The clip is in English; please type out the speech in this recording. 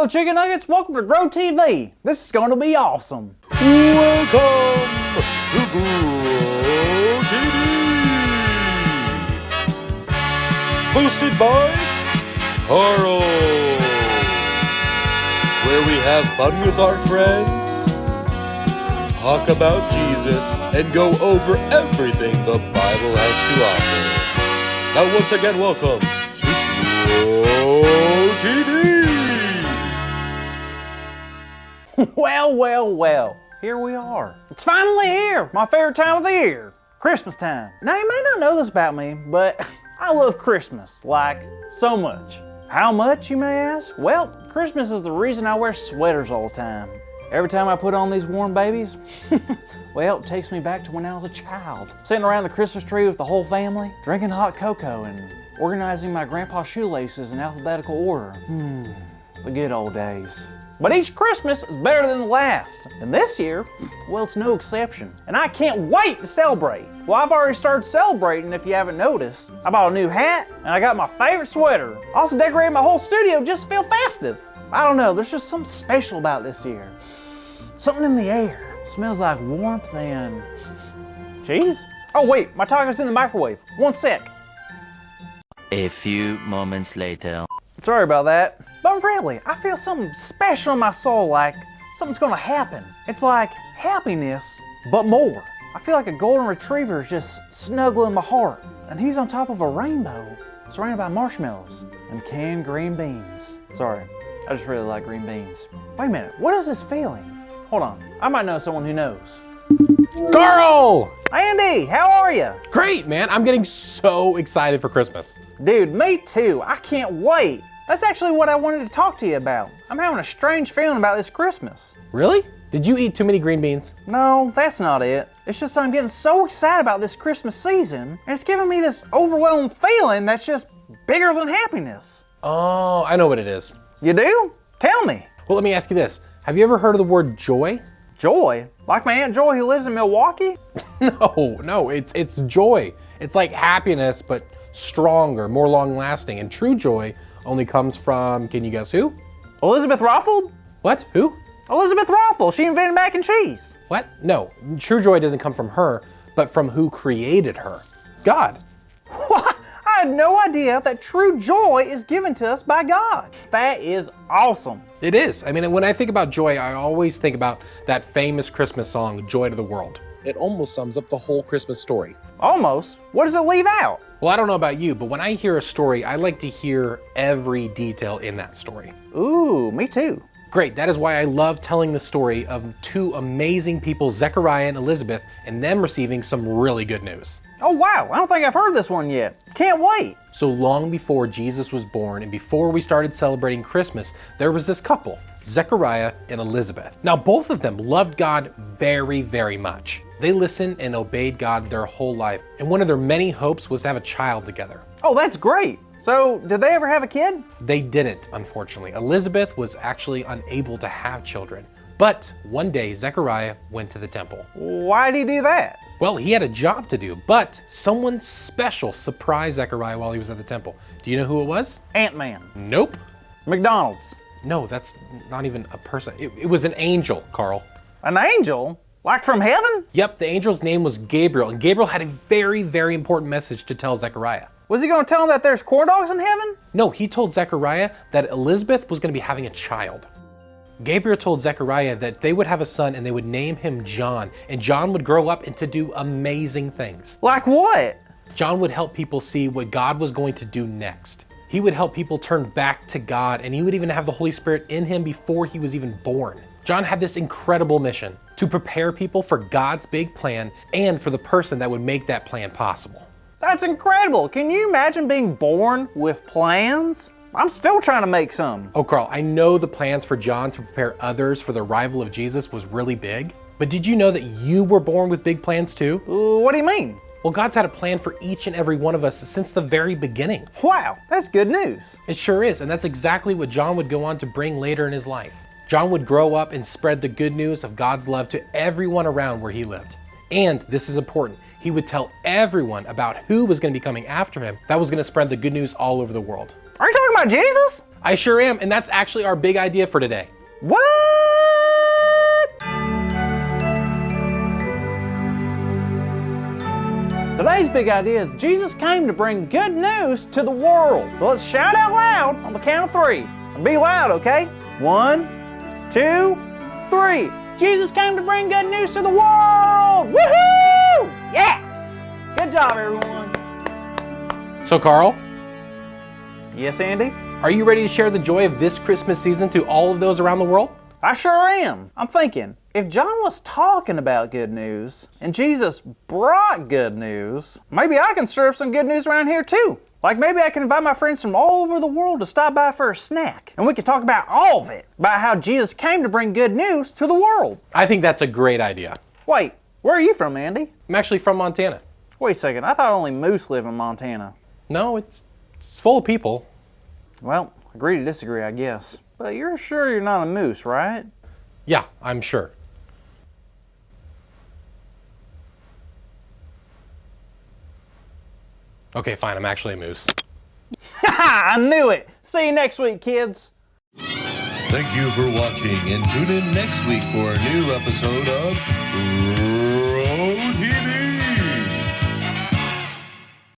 Hello, chicken nuggets. Welcome to Grow TV. This is going to be awesome. Welcome to Grow TV. Hosted by Carl, where we have fun with our friends, talk about Jesus, and go over everything the Bible has to offer. Now, once again, welcome to Grow TV. Well, here we are. It's finally here, my favorite time of the year, Christmas time. Now, you may not know this about me, but I love Christmas, like, so much. How much, you may ask? Well, Christmas is the reason I wear sweaters all the time. Every time I put on these warm babies, well, it takes me back to when I was a child. Sitting around the Christmas tree with the whole family, drinking hot cocoa and organizing my grandpa's shoelaces in alphabetical order. The good old days. But each Christmas is better than the last. And this year, well, it's no exception. And I can't wait to celebrate. Well, I've already started celebrating if you haven't noticed. I bought a new hat and I got my favorite sweater. I also decorated my whole studio just to feel festive. I don't know, there's just something special about this year. Something in the air. It smells like warmth and cheese. Oh wait, my taco's in the microwave. One sec. A few moments later. Sorry about that. But really, I feel something special in my soul, like something's gonna happen. It's like happiness, but more. I feel like a golden retriever is just snuggling my heart, and he's on top of a rainbow, surrounded by marshmallows and canned green beans. Sorry, I just really like green beans. Wait a minute, what is this feeling? Hold on, I might know someone who knows. Carl! Andy, how are you? Great, man. I'm getting so excited for Christmas. Dude, me too. I can't wait. That's actually what I wanted to talk to you about. I'm having a strange feeling about this Christmas. Really? Did you eat too many green beans? No, that's not it. It's just I'm getting so excited about this Christmas season, and it's giving me this overwhelming feeling that's just bigger than happiness. Oh, I know what it is. You do? Tell me. Well, let me ask you this. Have you ever heard of the word joy? Joy? Like my Aunt Joy who lives in Milwaukee? No, it's joy. It's like happiness, but stronger, more long-lasting. And true joy only comes from, can you guess who? Elizabeth Raffald? What? Who? Elizabeth Raffald. She invented mac and cheese. What? No, true joy doesn't come from her, but from who created her. God. What? I had no idea that true joy is given to us by God. That is awesome. It is. I mean, when I think about joy, I always think about that famous Christmas song, Joy to the World. It almost sums up the whole Christmas story. Almost. What does it leave out? Well, I don't know about you, but when I hear a story, I like to hear every detail in that story. Ooh, me too. Great, that is why I love telling the story of two amazing people, Zechariah and Elizabeth, and them receiving some really good news. Oh wow, I don't think I've heard this one yet. Can't wait. So long before Jesus was born and before we started celebrating Christmas, there was this couple, Zechariah and Elizabeth. Now both of them loved God very, very much. They listened and obeyed God their whole life, and one of their many hopes was to have a child together. Oh, that's great. So, did they ever have a kid? They didn't, unfortunately. Elizabeth was actually unable to have children. But one day, Zechariah went to the temple. Why did he do that? Well, he had a job to do, but someone special surprised Zechariah while he was at the temple. Do you know who it was? Ant-Man. Nope. McDonald's. No, that's not even a person. It was an angel, Carl. An angel? Like from heaven? Yep, the angel's name was Gabriel, and Gabriel had a very, very important message to tell Zechariah. Was he going to tell him that there's corn dogs in heaven? No, he told Zechariah that Elizabeth was going to be having a child. Gabriel told Zechariah that they would have a son and they would name him John, and John would grow up and to do amazing things. Like what? John would help people see what God was going to do next. He would help people turn back to God, and he would even have the Holy Spirit in him before he was even born. John had this incredible mission to prepare people for God's big plan and for the person that would make that plan possible. That's incredible. Can you imagine being born with plans? I'm still trying to make some. Oh, Carl, I know the plans for John to prepare others for the arrival of Jesus was really big, but did you know that you were born with big plans too? What do you mean? Well, God's had a plan for each and every one of us since the very beginning. Wow, that's good news. It sure is, and that's exactly what John would go on to bring later in his life. John would grow up and spread the good news of God's love to everyone around where he lived. And this is important, he would tell everyone about who was going to be coming after him that was going to spread the good news all over the world. Are you talking about Jesus? I sure am, and that's actually our big idea for today. What? Today's big idea is Jesus came to bring good news to the world. So let's shout out loud on the count of 3. And be loud, okay? 1, 2, 3. Jesus came to bring good news to the world! Woohoo! Yes! Good job, everyone. So, Carl, Yes, Andy? are you ready to share the joy of this Christmas season to all of those around the world? I sure am. I'm thinking, if John was talking about good news and Jesus brought good news, maybe I can stir up some good news around here too. Like maybe I can invite my friends from all over the world to stop by for a snack. And we can talk about all of it, about how Jesus came to bring good news to the world. I think that's a great idea. Wait, where are you from, Andy? I'm actually from Montana. Wait a second, I thought only moose live in Montana. No, it's full of people. Well, agree to disagree, I guess. But you're sure you're not a moose, right? Yeah, I'm sure. Okay, fine, I'm actually a moose. Ha! I knew it! See you next week, kids! Thank you for watching, and tune in next week for a new episode of Road TV.